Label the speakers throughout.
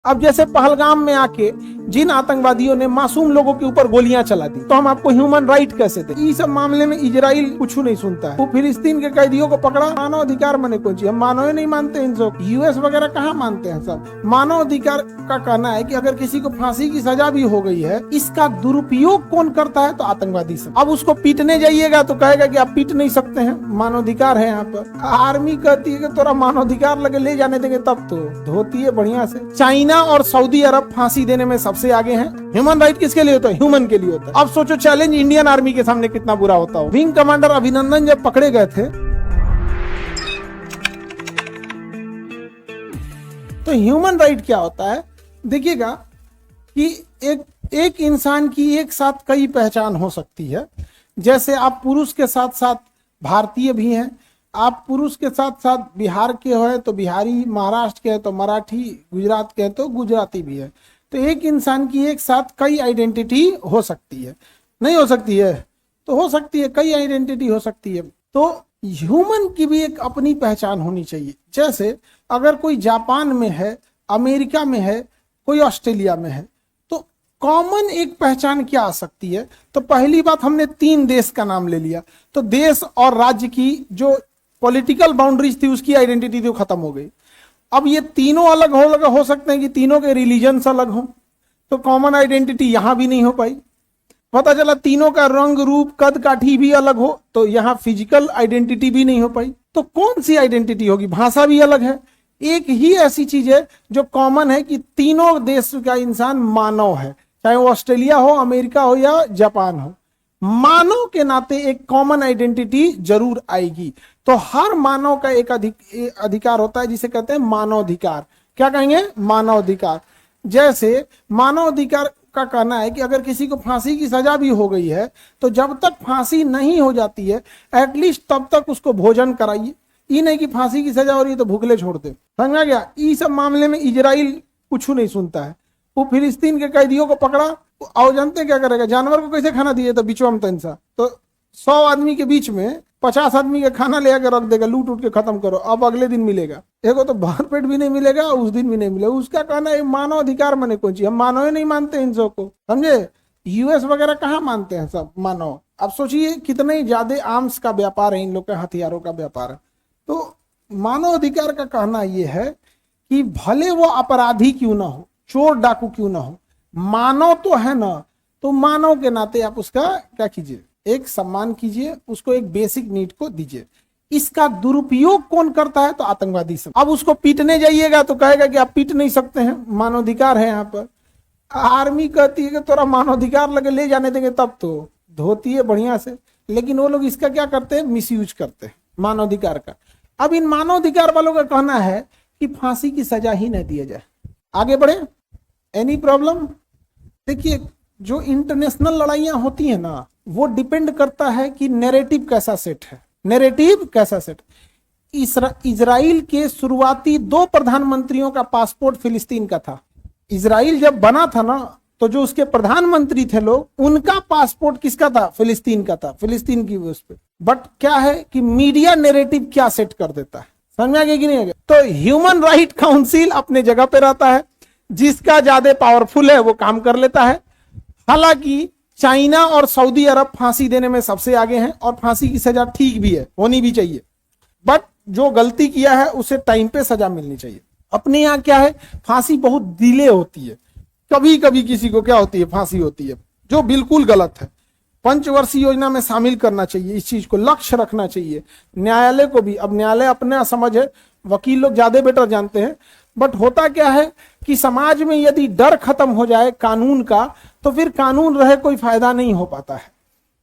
Speaker 1: अब जैसे पहलगाम में आके जिन आतंकवादियों ने मासूम लोगों के ऊपर गोलियां चला दी, तो हम आपको ह्यूमन राइट कैसे दें? इस सब मामले में इजराइल कुछ नहीं सुनता है। वो फिलिस्तीन के कैदियों को पकड़ा, मानव अधिकार माने कौन चीज? हम मानव ही नहीं मानते इन सब। यूएस वगैरह कहाँ मानते हैं सब। मानव अधिकार का कहना है कि अगर किसी को फांसी की सजा भी हो गई है, इसका दुरुपयोग कौन करता है? तो आतंकवादी सब। अब उसको पीटने जाइएगा तो कहेगा कि आप पीट नहीं सकते हैं, मानवाधिकार है यहाँ पर। आर्मी कहती है कि तोरा मानवाधिकार लगे ले जाने देंगे, तब तो धोती है बढ़िया से। चाइना और सऊदी अरब फांसी देने में सबसे आगे हैं। ह्यूमन राइट किसके लिए होता है? ह्यूमन के लिए होता है। अब सोचो चैलेंज इंडियन आर्मी के सामने कितना बुरा होता हो। विंग कमांडर अभिनंदन जब पकड़े गए थे तो ह्यूमन राइट क्या होता है देखिएगा कि एक इंसान की एक साथ कई पहचान हो सकती है। जैसे आप पुरुष के साथ साथ भारतीय भी हैं, आप पुरुष के साथ साथ बिहार के हो तो बिहारी, महाराष्ट्र के हैं तो मराठी, गुजरात के हैं तो गुजराती भी है। तो एक इंसान की एक साथ कई आइडेंटिटी हो सकती है। नहीं हो सकती है तो हो सकती है, कई आइडेंटिटी हो सकती है। तो ह्यूमन की भी एक अपनी पहचान होनी चाहिए। जैसे अगर कोई जापान में है, अमेरिका में है, कोई ऑस्ट्रेलिया में है, तो कॉमन एक पहचान क्या आ सकती है? तो पहली बात, हमने 3 देश का नाम ले लिया, तो देश और राज्य की जो पॉलिटिकल बाउंड्रीज थी उसकी आइडेंटिटी तो खत्म हो गई। अब ये तीनों अलग हो सकते हैं कि तीनों के रिलीजन्स अलग हो, तो कॉमन आइडेंटिटी यहां भी नहीं हो पाई। पता चला तीनों का रंग, रूप, कद काठी भी अलग हो, तो यहाँ फिजिकल आइडेंटिटी भी नहीं हो पाई। तो कौन सी आइडेंटिटी होगी? भाषा भी अलग है। एक ही ऐसी चीज है जो कॉमन है कि तीनों देश का इंसान मानव है, चाहे वो ऑस्ट्रेलिया हो, अमेरिका हो या जापान हो। मानव के नाते एक कॉमन आइडेंटिटी जरूर आएगी। तो हर मानव का एक अधिकार होता है जिसे कहते हैं मानवाधिकार। क्या कहेंगे? मानवाधिकार। जैसे मानवाधिकार का कहना है कि अगर किसी को फांसी की सजा भी हो गई है तो जब तक फांसी नहीं हो जाती है एटलीस्ट तब तक उसको भोजन कराइए। ये नहीं कि फांसी की सजा हो रही है तो भूखले छोड़ दे। समझा गया? इस सब मामले में इजराइल कुछ नहीं सुनता है। वो फिलिस्तीन के कैदियों को पकड़ा, और जानते क्या करेगा? जानवर को कैसे खाना दिए? तो बिचवा में तनसा, तो 100 आदमी के बीच में 50 आदमी का खाना ले आकर रख देगा, लूट उठ के खत्म करो, अब अगले दिन मिलेगा। एगो तो भर पेट भी नहीं मिलेगा, उस दिन भी नहीं मिलेगा। उसका कहना है मानव अधिकार माने कौन चीज? हम मानव ही नहीं मानते इन सब को। समझे? यूएस वगैरह कहाँ मानते हैं सब मानव। अब सोचिए कितने ज्यादा आर्म्स का व्यापार है, इन लोग का हथियारों का व्यापार है। तो मानव अधिकार का कहना यह है कि भले वो अपराधी क्यों ना हो, चोर डाकू क्यों ना हो, मानव तो है ना, तो मानव के नाते आप उसका क्या कीजिए? एक सम्मान कीजिए, उसको एक बेसिक नीड को दीजिए। इसका दुरुपयोग कौन करता है? तो आतंकवादी सब। अब उसको पीटने जाइएगा तो कहेगा कि आप पीट नहीं सकते हैं, मानवाधिकार है यहाँ पर। आर्मी कहती है कि तोरा मानवाधिकार लगे ले जाने देंगे, तब तो धोती है बढ़िया से। लेकिन वो लोग इसका क्या करते हैं? मिसयूज करते हैं मानवाधिकार का। अब इन मानवाधिकार वालों का कहना है कि फांसी की सजा ही न दिया जाए। आगे बढ़े? Any problem? देखिए, जो इंटरनेशनल लड़ाइयां होती है ना, वो डिपेंड करता है कि नैरेटिव कैसा सेट है। नैरेटिव कैसा सेट? इजराइल के शुरुआती 2 प्रधानमंत्रियों का पासपोर्ट फिलिस्तीन का था। इजराइल जब बना था ना, तो जो उसके प्रधानमंत्री थे लोग, उनका पासपोर्ट किसका था? फिलिस्तीन का था, फिलिस्तीन की उस पे। बट क्या है कि मीडिया नैरेटिव क्या सेट कर देता है, समझ गया कि नहीं? तो ह्यूमन राइट काउंसिल अपने जगह पे रहता है, जिसका ज्यादा पावरफुल है वो काम कर लेता है। हालांकि चाइना और सऊदी अरब फांसी देने में सबसे आगे हैं, और फांसी की सजा ठीक भी है, होनी भी चाहिए। बट जो गलती किया है उसे टाइम पे सजा मिलनी चाहिए। अपने यहाँ क्या है, फांसी बहुत डिले होती है। कभी कभी किसी को क्या होती है? फांसी होती है, जो बिल्कुल गलत है। पंचवर्षीय योजना में शामिल करना चाहिए, इस चीज को लक्ष्य रखना चाहिए। न्यायालय को भी, अब न्यायालय अपने समझ है, वकील लोग ज्यादा बेटर जानते हैं। बट होता क्या है कि समाज में यदि डर खत्म हो जाए कानून का, तो फिर कानून रहे कोई फायदा नहीं हो पाता है।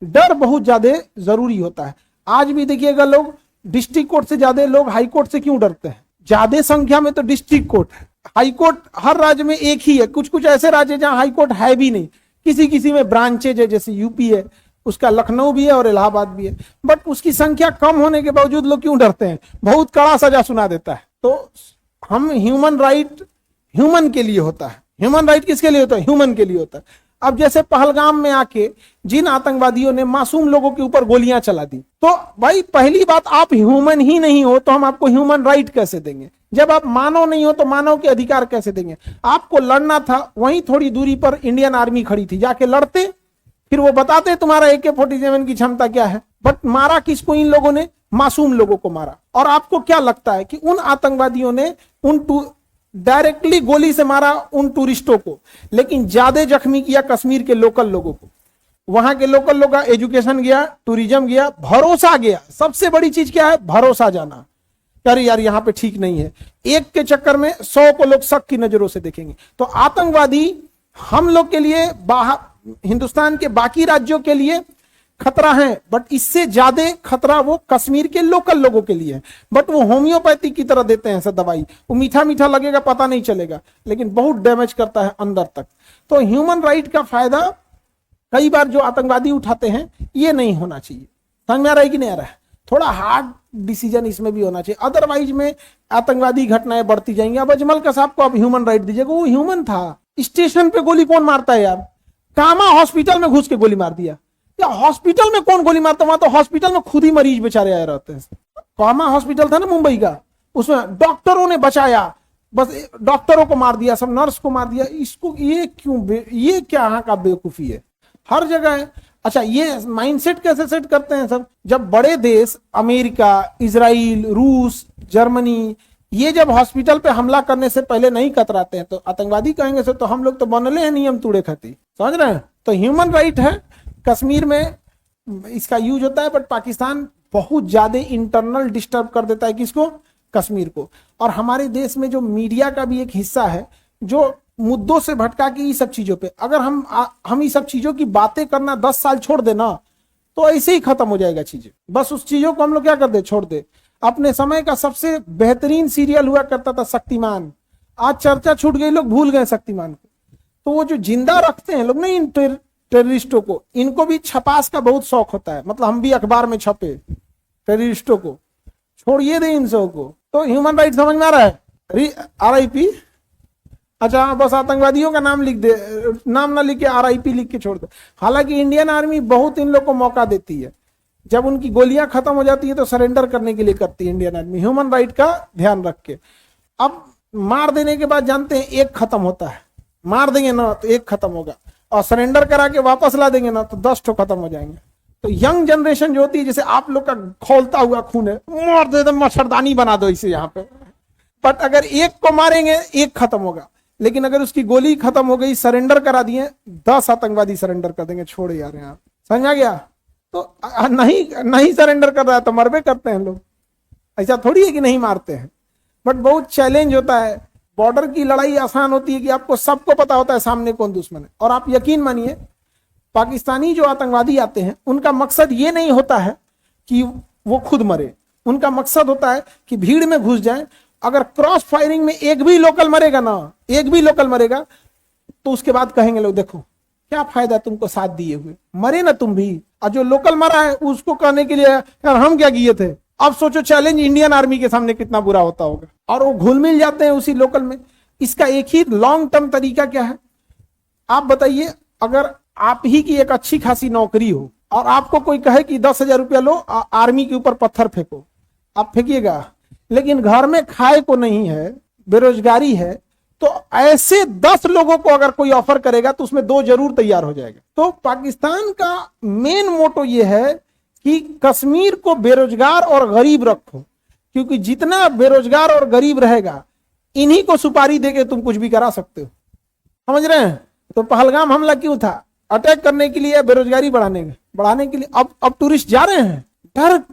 Speaker 1: डर बहुत ज्यादा जरूरी होता है। आज भी देखिएगा, लोग डिस्ट्रिक्ट कोर्ट से ज्यादा लोग हाई कोर्ट से क्यों डरते हैं? ज्यादा संख्या में तो डिस्ट्रिक्ट कोर्ट है। हाई कोर्ट हर राज्य में एक ही है। कुछ कुछ ऐसे राज्य है जहां हाई कोर्ट है भी नहीं, किसी किसी में ब्रांचेज है, जैसे यूपी है, उसका लखनऊ भी है और इलाहाबाद भी है। बट उसकी संख्या कम होने के बावजूद लोग क्यों डरते हैं? बहुत कड़ा सजा सुना देता है। तो हम ह्यूमन राइट ह्यूमन के लिए होता है। ह्यूमन राइट किसके लिए होता है? ह्यूमन के लिए होता है। अब जैसे पहलगाम में आके जिन आतंकवादियों ने मासूम लोगों के ऊपर गोलियां चला दी, तो भाई पहली बात, आप ह्यूमन ही नहीं हो तो हम आपको ह्यूमन राइट कैसे देंगे? जब आप मानव नहीं हो तो मानव के अधिकार कैसे देंगे? आपको लड़ना था, वहीं थोड़ी दूरी पर इंडियन आर्मी खड़ी थी, जाके लड़ते, फिर वो बताते तुम्हारा AK-47 की क्षमता क्या है। बट मारा किसको? इन लोगों ने मासूम लोगों को मारा। और आपको क्या लगता है कि उन आतंकवादियों ने डायरेक्टली गोली से मारा उन टूरिस्टों को, लेकिन ज्यादा जख्मी किया कश्मीर के लोकल लोगों को। वहां के लोकल लोग का एजुकेशन गया, टूरिज्म गया, भरोसा गया। सबसे बड़ी चीज क्या है? भरोसा जाना। अरे यार यहाँ पे ठीक नहीं है, एक के चक्कर में 100 को लोग शक की नजरों से देखेंगे। तो आतंकवादी हम लोग के लिए, बाहर हिंदुस्तान के बाकी राज्यों के लिए खतरा है, बट इससे ज्यादा खतरा वो कश्मीर के लोकल लोगों के लिए है। बट वो होम्योपैथी की तरह देते हैं सर दवाई, वो मीठा मीठा लगेगा, पता नहीं चलेगा, लेकिन बहुत डैमेज करता है अंदर तक। तो ह्यूमन राइट का फायदा कई बार जो आतंकवादी उठाते हैं, ये नहीं होना चाहिए। समझ में आ रहा है कि नहीं आ रहा है? थोड़ा हार्ड डिसीजन इसमें भी होना चाहिए, अदरवाइज में आतंकवादी घटनाएं बढ़ती जाएंगी। अब अजमल कसाब को आप ह्यूमन राइट दीजिएगा, वो ह्यूमन था। स्टेशन पे गोली कौन मारता है यार? कामा हॉस्पिटल में घुस के गोली मार दिया। या हॉस्पिटल में कौन गोली मारता? वहां तो हॉस्पिटल में खुद ही मरीज बेचारे आए रहते हैं। कामा हॉस्पिटल था ना मुंबई का, उसमें डॉक्टरों ने बचाया, बस डॉक्टरों को मार दिया, सब नर्स को मार दिया। इसको ये क्यों? ये क्या यहाँ का बेवकूफी है? हर जगह है। अच्छा, ये माइंडसेट कैसे सेट करते हैं सब? जब बड़े देश अमेरिका, इजराइल, रूस, जर्मनी, ये जब हॉस्पिटल पे हमला करने से पहले नहीं कतराते हैं, तो आतंकवादी कहेंगे सर तो हम लोग तो बनले हैं नियम तोड़े खाती। समझ रहे हैं? तो ह्यूमन राइट है, कश्मीर में इसका यूज होता है, बट पाकिस्तान बहुत ज्यादा इंटरनल डिस्टर्ब कर देता है। किसको? कश्मीर को। और हमारे देश में जो मीडिया का भी एक हिस्सा है, जो मुद्दों से भटका के ये सब चीजों पे, अगर हम ये सब चीजों की बातें करना 10 साल छोड़ देना, तो ऐसे ही खत्म हो जाएगा चीजें। बस उस चीजों को हम लोग क्या कर दे? छोड़ दे। अपने समय का सबसे बेहतरीन सीरियल हुआ करता था शक्तिमान, आज चर्चा छूट गई, लोग भूल गए शक्तिमान को। तो वो जो जिंदा रखते हैं लोग, नहीं इन टेररिस्टों को, इनको भी छपास का बहुत शौक होता है। मतलब हम भी अखबार में छपे टेररिस्टों को, छोड़िए दे इन सब को। तो ह्यूमन राइट समझ में आ रहा है? RIP। अच्छा, बस आतंकवादियों का नाम लिख दे, नाम ना लिख के RIP लिख के छोड़ दे। हालांकि इंडियन आर्मी बहुत इन लोग को मौका देती है, जब उनकी गोलियां खत्म हो जाती है तो सरेंडर करने के लिए करती है इंडियन आर्मी, ह्यूमन राइट का ध्यान रख के। अब मार देने के बाद जानते हैं एक खत्म होता है, मार देंगे ना तो एक खत्म होगा, और सरेंडर करा के वापस ला देंगे ना तो 10 ठो खत्म हो जाएंगे। तो यंग जनरेशन जो होती है, जैसे आप लोग का खौलता हुआ खून है, मार दे, मच्छरदानी बना दो इसे यहाँ पे। बट अगर एक को मारेंगे एक खत्म होगा, लेकिन अगर उसकी गोली खत्म हो गई, सरेंडर करा दिए, 10 आतंकवादी सरेंडर कर देंगे। छोड़ यार यहाँ, समझ आ गया? तो नहीं सरेंडर कर रहा है तो मरबे करते हैं लोग, ऐसा थोड़ी है कि नहीं मारते हैं। बट बहुत चैलेंज होता है। बॉर्डर की लड़ाई आसान होती है कि आपको सबको पता होता है सामने कौन दुश्मन है। और आप यकीन मानिए, पाकिस्तानी जो आतंकवादी आते हैं, उनका मकसद ये नहीं होता है कि वो खुद मरे, उनका मकसद होता है कि भीड़ में घुस जाए। अगर क्रॉस फायरिंग में एक भी लोकल मरेगा ना, एक भी लोकल मरेगा, तो उसके बाद कहेंगे लोग देखो क्या फायदा तुमको साथ दिए हुए, मरे ना तुम भी। और जो लोकल मरा है उसको कहने के लिए यार हम क्या किए थे। अब सोचो चैलेंज इंडियन आर्मी के सामने कितना बुरा होता होगा। और वो घुल मिल जाते हैं उसी लोकल में। इसका एक ही लॉन्ग टर्म तरीका क्या है आप बताइए? अगर आप ही की एक अच्छी खासी नौकरी हो और आपको कोई कहे कि 10,000 रुपया लो, आर्मी के ऊपर पत्थर फेंको, आप फेंकिएगा? लेकिन घर में खाए को नहीं है, बेरोजगारी है, तो ऐसे 10 लोगों को अगर कोई ऑफर करेगा तो उसमें 2 जरूर तैयार हो जाएगा। तो पाकिस्तान का मेन मोटो ये है कि कश्मीर को बेरोजगार और गरीब रखो, क्योंकि जितना बेरोजगार और गरीब रहेगा, इन्हीं को सुपारी देके तुम कुछ भी करा सकते हो। समझ रहे हैं? तो पहलगाम हमला क्यों था? अटैक करने के लिए, बेरोजगारी बढ़ाने के लिए। अब टूरिस्ट जा रहे हैं,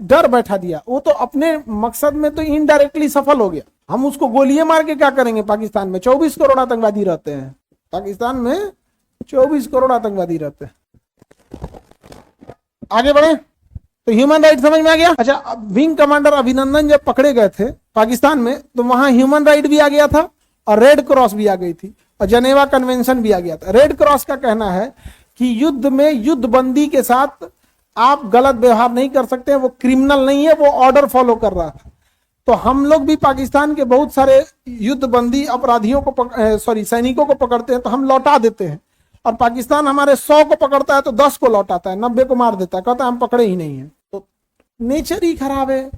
Speaker 1: डर बैठा दिया। वो तो अपने मकसद में तो इनडायरेक्टली सफल हो गया। हम उसको गोलियां मार के क्या करेंगे? पाकिस्तान में 24 करोड़ आतंकवादी रहते हैं। पाकिस्तान में 24 करोड़ आतंकवादी रहते हैं। आगे बढ़े तो ह्यूमन राइट समझ में आ गया। अच्छा, विंग कमांडर अभिनंदन जब पकड़े गए थे पाकिस्तान में, तो वहां ह्यूमन राइट भी आ गया था और रेड क्रॉस भी आ गई थी और जनेवा कन्वेंशन भी आ गया था। रेड क्रॉस का कहना है कि युद्ध में युद्धबंदी के साथ आप गलत व्यवहार नहीं कर सकते, वो क्रिमिनल नहीं है, वो ऑर्डर फॉलो कर रहा था। तो हम लोग भी पाकिस्तान के बहुत सारे युद्धबंदी अपराधियों को सैनिकों को पकड़ते हैं तो हम लौटा देते हैं। और पाकिस्तान हमारे 100 को पकड़ता है तो 10 को लौटाता है, 90 को मार देता है, कहता है हम पकड़े ही नहीं है। तो नेचर ही खराब है।